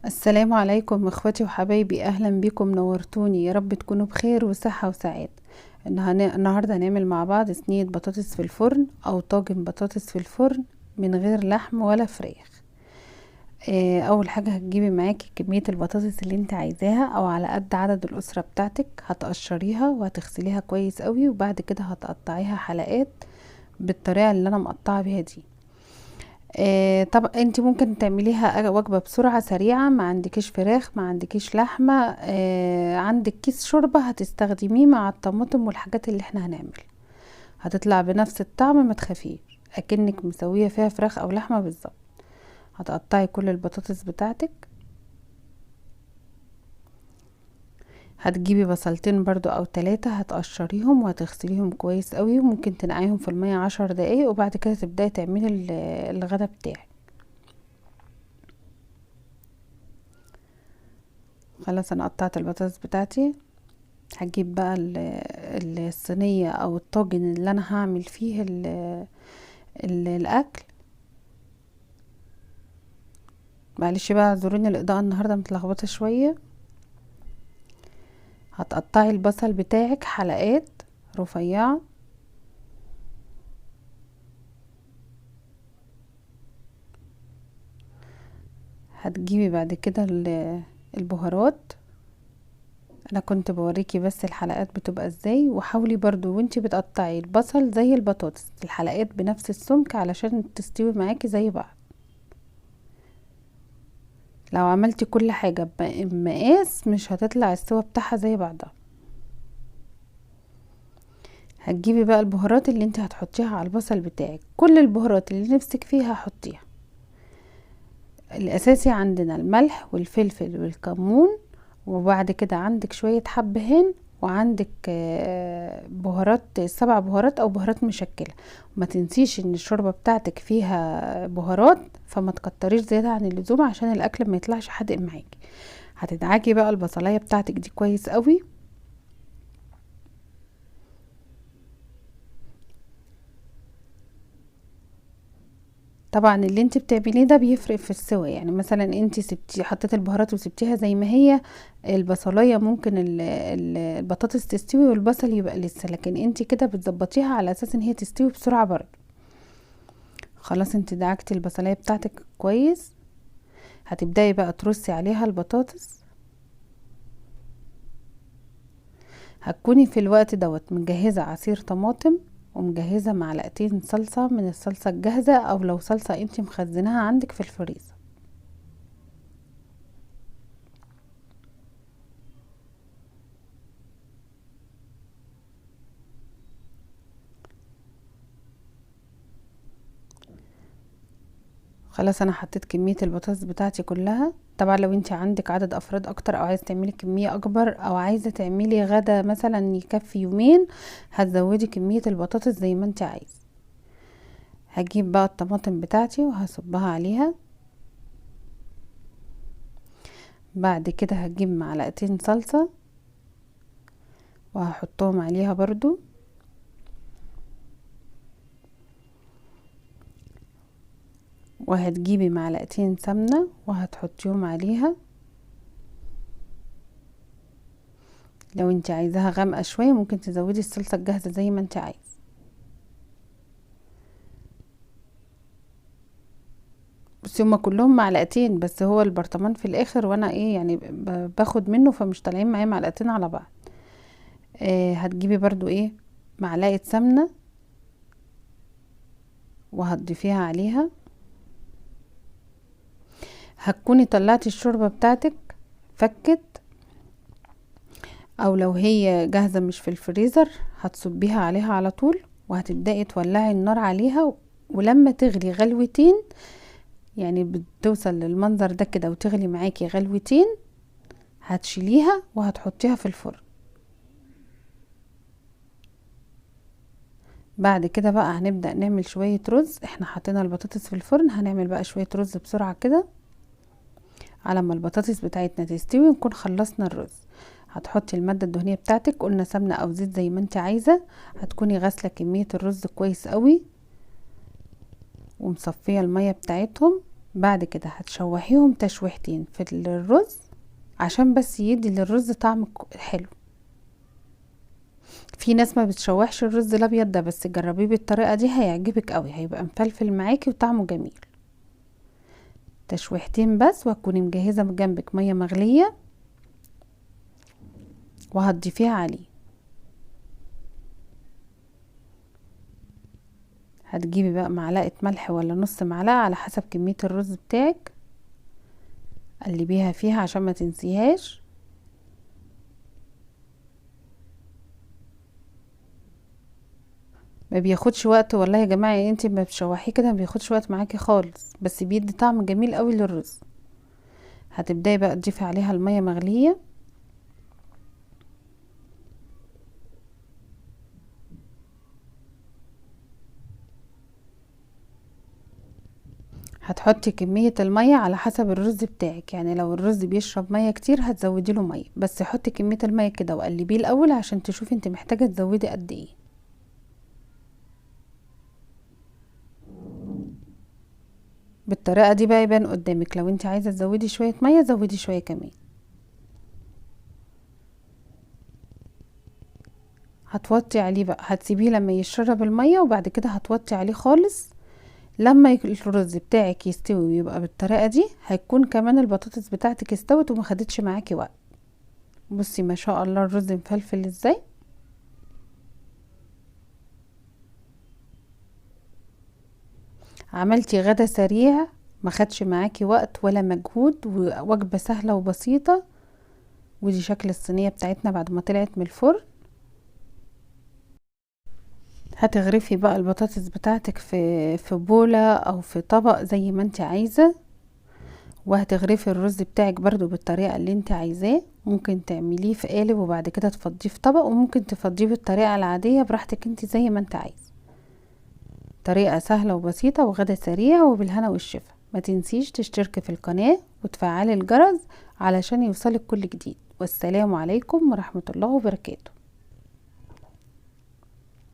السلام عليكم اخواتي وحبايبي، اهلا بكم، نورتوني. يا رب تكونوا بخير وصحة وسعادة. النهاردة هنعمل مع بعض صينية بطاطس في الفرن او طاجن بطاطس في الفرن من غير لحم ولا فراخ. اول حاجة هتجيبي معاكي كمية البطاطس اللي انت عايزاها او على قد عدد الاسرة بتاعتك، هتقشريها وهتغسليها كويس قوي، وبعد كده هتقطعيها حلقات بالطريقة اللي انا مقطعة بيها دي. طب انت ممكن تعمليها وجبة بسرعة سريعة، ما عندكيش فراخ، ما عندكيش لحمة، عندك كيس شوربة هتستخدميه مع الطماطم والحاجات اللي احنا هنعمل، هتطلع بنفس الطعم، ما تخافيش اكنك مسوية فيها فراخ او لحمة بالظبط. هتقطعي كل البطاطس بتاعتك، هتجيبي بصلتين برضو او 3 هتقشريهم وهتغسليهم كويس قوي، وممكن تنقعيهم في المية 10 دقايق، وبعد كده تبداي تعملي الغدا بتاعك. خلاص انا قطعت البطاطس بتاعتي، هجيب بقى الصينية او الطاجن اللي انا هعمل فيه الاكل. معلش بقى اعذروني، الاضاءة النهاردة متلخبطة شوية. هتقطعي البصل بتاعك حلقات رفيعة، هتجيبي بعد كده البهارات. انا كنت بوريكي بس الحلقات بتبقى ازاي، وحاولي برضو وانتي بتقطعي البصل زي البطاطس الحلقات بنفس السمك علشان تستوي معاكي زي بعض. لو عملتي كل حاجة بمقاس مش هتطلع السوا بتاعها زي بعضها. هتجيبي بقى البهارات اللي انت هتحطيها على البصل بتاعك، كل البهارات اللي نفسك فيها حطيها. الاساسي عندنا الملح والفلفل والكمون، وبعد كده عندك شوية حبهان، وعندك بهارات 7 بهارات او بهارات مشكلة. وما تنسيش ان الشوربة بتاعتك فيها بهارات، فما تكتريش زيادة عن اللزوم عشان الاكل ما يطلعش حادق معاكي. هتدعكي بقى البصلاية بتاعتك دي كويس قوي. طبعا اللي انت بتعمليه ده بيفرق في السوا، يعني مثلا انت سبتي حطيت البهارات وسبتيها زي ما هي، البصلايه ممكن البطاطس تستوي والبصل يبقى لسه، لكن انت كده بتظبطيها على اساس ان هي تستوي بسرعه برضه. خلاص انت دعكتي البصلايه بتاعتك كويس، هتبداي بقى ترصي عليها البطاطس. هتكوني في الوقت دوت مجهزه عصير طماطم، ومجهزه معلقتين صلصه من الصلصه الجاهزه، او لو صلصه انت مخزناها عندك في الفريزر. خلاص انا حطيت كمية البطاطس بتاعتي كلها. طبعا لو انت عندك عدد افراد اكتر، او عايزه تعملي كمية اكبر، او عايزة تعملي غدا مثلا يكفي يومين، هتزودي كمية البطاطس زي ما انت عايز. هجيب بقى الطماطم بتاعتي وهصبها عليها. بعد كده هجيب معلقتين صلصة وهحطهم عليها برضو، وهتجيبي معلقتين سمنة وهتحطيهم عليها. لو انت عايزاها غامقة شوية ممكن تزودي الصلصة الجاهزة زي ما انت عايز. بس هما كلهم معلقتين، بس هو البرطمان في الاخر، وانا ايه يعني باخد منه، فمش طالعين معايا معلقتين على بعض. هتجيبي برضو ايه معلقة سمنة وهتضيفيها عليها. هتكوني طلعتي الشوربة بتاعتك فكت، او لو هي جاهزة مش في الفريزر هتصبيها عليها على طول، وهتبدأي تولعي النار عليها. ولما تغلي غلوتين، يعني بتوصل للمنظر ده كده وتغلي معاكي غلوتين، هتشيليها وهتحطيها في الفرن. بعد كده بقى هنبدأ نعمل شوية رز. احنا حطينا البطاطس في الفرن، هنعمل بقى شوية رز بسرعة كده على ما البطاطس بتاعتنا تستوي نكون خلصنا الرز. هتحطي المادة الدهنية بتاعتك، قلنا سمنة او زيت زي ما انت عايزة. هتكوني غاسلة كمية الرز كويس قوي ومصفية المية بتاعتهم. بعد كده هتشوحيهم تشويحتين في الرز عشان بس يدي للرز طعم حلو. في ناس ما بتشوحش الرز الابيض ده، بس جربيه بالطريقه دي هيعجبك قوي، هيبقى مفلفل معاكي وطعمه جميل. تشويحتين بس، وهتكوني مجهزه جنبك ميه مغليه وهتضيفيها عليه. هتجيبي بقى معلقه ملح ولا نص معلقه على حسب كميه الرز بتاعك، قلبيها فيها عشان ما تنسيهاش. ما بياخدش وقت والله يا جماعه، يعني انتي ما بتشوحيه كده ما بياخدش وقت معاكي خالص، بس بيدي طعم جميل قوي للرز. هتبداي بقى تضيفي عليها الميه مغليه، هتحطي كمية المية على حسب الرز بتاعك، يعني لو الرز بيشرب مية كتير هتزودي له مية، بس حطي كمية المية كده وقلبيه الاول عشان تشوفي انت محتاجة تزودي قد ايه. بالطريقة دي بقى يبان قدامك، لو انت عايزة تزودي شوية مية زودي شوية كمان. هتوطي عليه بقى، هتسيبيه لما يشرب المية وبعد كده هتوطي عليه خالص. لما الرز بتاعك يستوي ويبقى بالطريقة دي هيكون كمان البطاطس بتاعتك استوت وما خدتش معاكي وقت. بصي ما شاء الله الرز مفلفل ازاي. عملتي غدا سريع، ما خدش معاكي وقت ولا مجهود، ووجبة سهلة وبسيطة. ودي شكل الصينية بتاعتنا بعد ما طلعت من الفرن. هتغرفي بقى البطاطس بتاعتك في بولة او في طبق زي ما انت عايزة، وهتغرفي الرز بتاعك برضو بالطريقة اللي انت عايزاه. ممكن تعمليه في قالب وبعد كده تفضيه في طبق، وممكن تفضيه بالطريقة العادية براحتك انت زي ما انت عايز. طريقة سهلة وبسيطة وغدا سريع وبالهنا والشفا. ما تنسيش تشتركي في القناة وتفعلي الجرس علشان يوصلك كل جديد. والسلام عليكم ورحمة الله وبركاته.